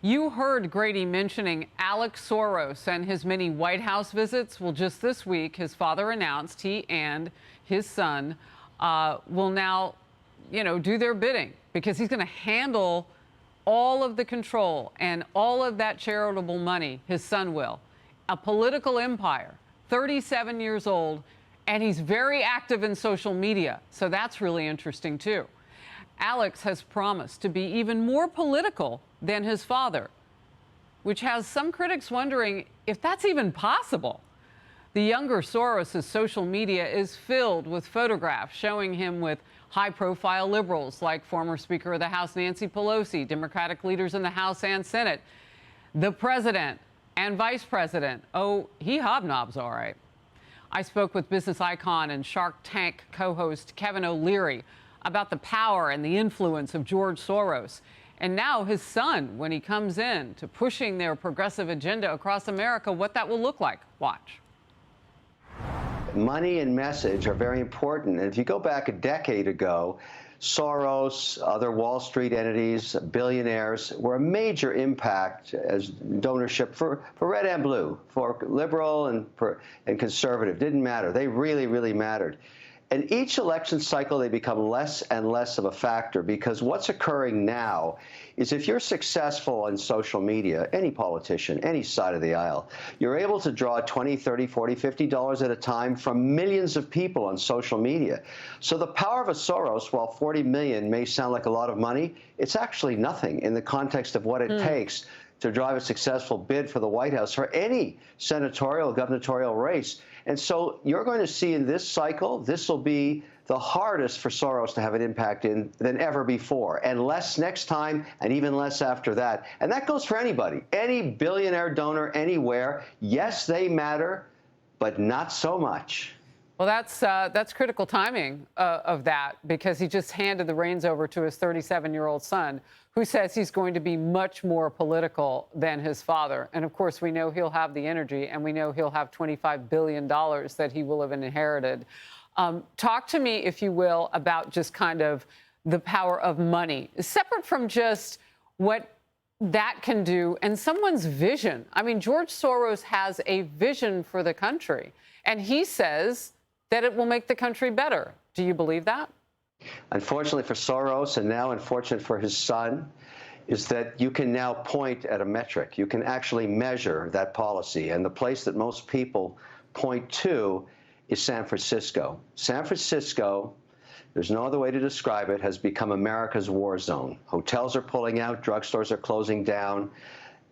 You heard Grady mentioning Alex Soros and his many White House visits. Well, just this week, his father announced he and his son will now, do their bidding because he's going to handle all of the control and all of that charitable money. His son will. A political empire, 37 years old, and he's very active in social media. So that's really interesting, too. Alex has promised to be even more political than his father, which has some critics wondering if that's even possible. The younger Soros' social media is filled with photographs showing him with high-profile liberals like former Speaker of the House Nancy Pelosi, Democratic leaders in the House and Senate, the president and vice president. Oh, he hobnobs all right. I spoke with business icon and Shark Tank co-host Kevin O'Leary about the power and the influence of George Soros, and now his son, when he comes in to pushing their progressive agenda across America, what that will look like. Watch. Money and message are very important. And if you go back a decade ago, Soros, other Wall Street entities, billionaires were a major impact as donorship for red and blue, for liberal and conservative. Didn't matter. They really, really mattered. And each election cycle, they become less and less of a factor because what's occurring now is if you're successful on social media, any politician, any side of the aisle, you're able to draw $20, $30, $40, $50 at a time from millions of people on social media. So the power of a Soros, while 40 million may sound like a lot of money, it's actually nothing in the context of what it takes to drive a successful bid for the White House for any senatorial, gubernatorial race. And so you're going to see in this cycle, this will be the hardest for Soros to have an impact in than ever before, and less next time, and even less after that. And that goes for anybody, any billionaire donor anywhere. Yes, they matter, but not so much. Well, that's critical timing of that, because he just handed the reins over to his 37-year-old son, who says he's going to be much more political than his father. And of course, we know he'll have the energy, and we know he'll have $25 billion that he will have inherited. Talk to me, if you will, about just kind of the power of money, separate from just what that can do and someone's vision. I mean, George Soros has a vision for the country, and he says that it will make the country better. Do you believe that? Unfortunately for Soros, and now unfortunate for his son, is that you can now point at a metric. You can actually measure that policy. And the place that most people point to is San Francisco. San Francisco, there's no other way to describe it, has become America's war zone. Hotels are pulling out, drugstores are closing down.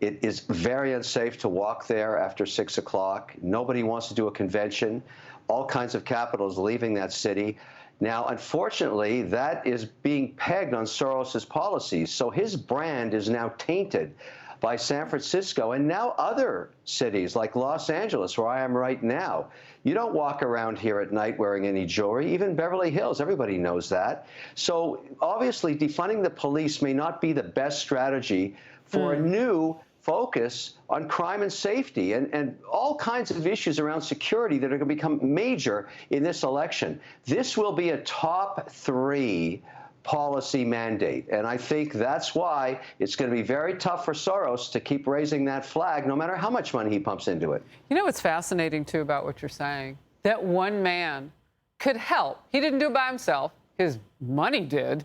It is very unsafe to walk there after 6 o'clock. Nobody wants to do a convention. All kinds of capital is leaving that city. Now, unfortunately, that is being pegged on Soros's policies. So his brand is now tainted by San Francisco and now other cities like Los Angeles, where I am right now. You don't walk around here at night wearing any jewelry, even Beverly Hills. Everybody knows that. So obviously, defunding the police may not be the best strategy for a new focus on crime and safety and all kinds of issues around security that are going to become major in this election. This will be a top 3 policy mandate. And I think that's why it's going to be very tough for Soros to keep raising that flag, no matter how much money he pumps into it. You know what's fascinating, too, about what you're saying? That one man could help. He didn't do it by himself. His money did.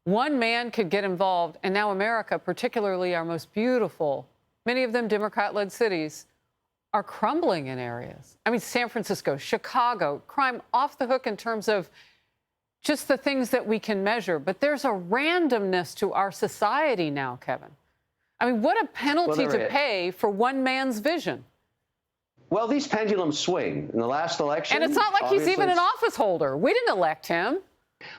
One man could get involved, and now America, particularly our most beautiful, many of them Democrat-led cities, are crumbling in areas. I mean, San Francisco, Chicago, crime off the hook in terms of just the things that we can measure. But there's a randomness to our society now, Kevin. I mean, what a penalty to pay for one man's vision. Well, these pendulums swing. In the last election... And it's not like he's even an office holder. We didn't elect him.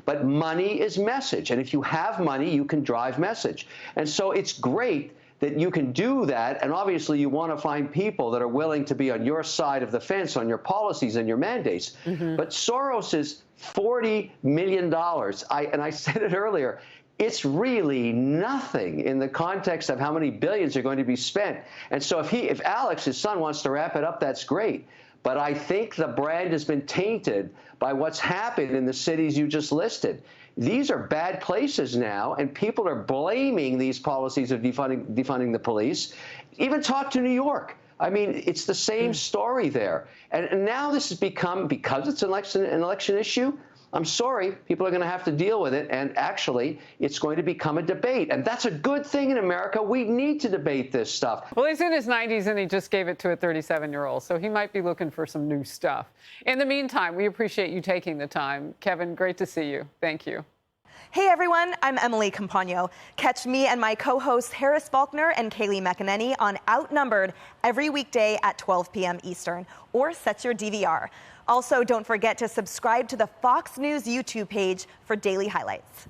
But money is message. And if you have money, you can drive message. And so it's great that you can do that. And obviously, you want to find people that are willing to be on your side of the fence on your policies and your mandates. But Soros's $40 million, and I said it earlier, it's really nothing in the context of how many billions are going to be spent. And so if Alex, his son, wants to wrap it up, that's great. but I think the brand has been tainted by what's happened in the cities you just listed. These are bad places now, and people are blaming these policies of defunding the police. Even talk to New York. I mean, it's the same story there. And now this has become, because it's an election issue, I'm sorry, people are going to have to deal with it, and actually, it's going to become a debate. And that's a good thing in America. We need to debate this stuff. Well, he's in his 90s, and he just gave it to a 37-year-old, so he might be looking for some new stuff. In the meantime, we appreciate you taking the time. Kevin, great to see you. Thank you. Hey everyone, I'm Emily Campagno. Catch me and my co-hosts Harris Faulkner and Kaylee McEnany on Outnumbered every weekday at 12 p.m. Eastern, or set your DVR. Also, don't forget to subscribe to the Fox News YouTube page for daily highlights.